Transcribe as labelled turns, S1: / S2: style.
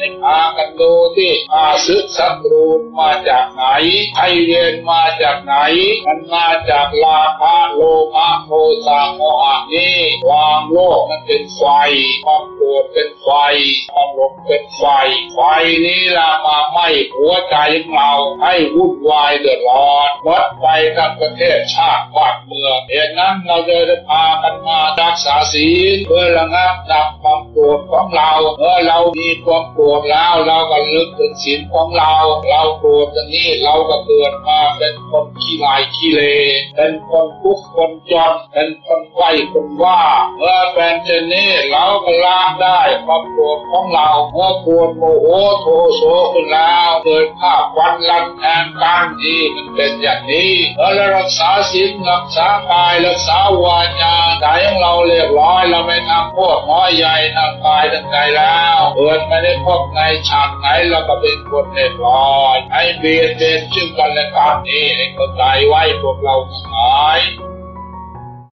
S1: ให้พากันดูที่ข้าศึกศัตรูมาจากไหนไอเวรมาจากไหนมันมาจากราคะโลภะโทสะโมหะนี่ความโลภมันเป็นไฟความโกรธเป็นไฟความหลงเป็นไฟไฟนี้ละมาไหม้หัวใจของเราให้วุ่นวายเดือดร้อนหมดไปทั้งประเทศชาติบ้านเมืองเหตุนั้นเราจะได้พากันมารักษาศีลเพื่อระงับดับความโกรธของเราเมื่อเรามีความโกรธแล้วเราก็ลึกถึงศีลของเราโกรธอย่างนี้เราก็เกิดมาเป็นคนขี้ลายขี้เลเป็นคนทุกข์คนจนเป็นคนไข้คนว่าเมื่อเป็นเช่นนี้เราก็ละได้ความโกรธของเราเมื่อโกรธโมโหโทโสขึ้นแล้วเกิดภาพวันลันแทนกันที่มันเป็นอย่างนี้เรารักษาศีลรักษากายรักษาวาจาใจของเราเรียบร้อยเราไม่ทำโทษน้อยใหญ่ทางกายทางใจแล้วเกิดไม่ได้พบในชาติไหนเราก็เป็นคนเรียบร้อยให้เบียดเบียนซึ่งกันและกันนี่ให้เข้าใจไว้พวกเราทั้งหลาย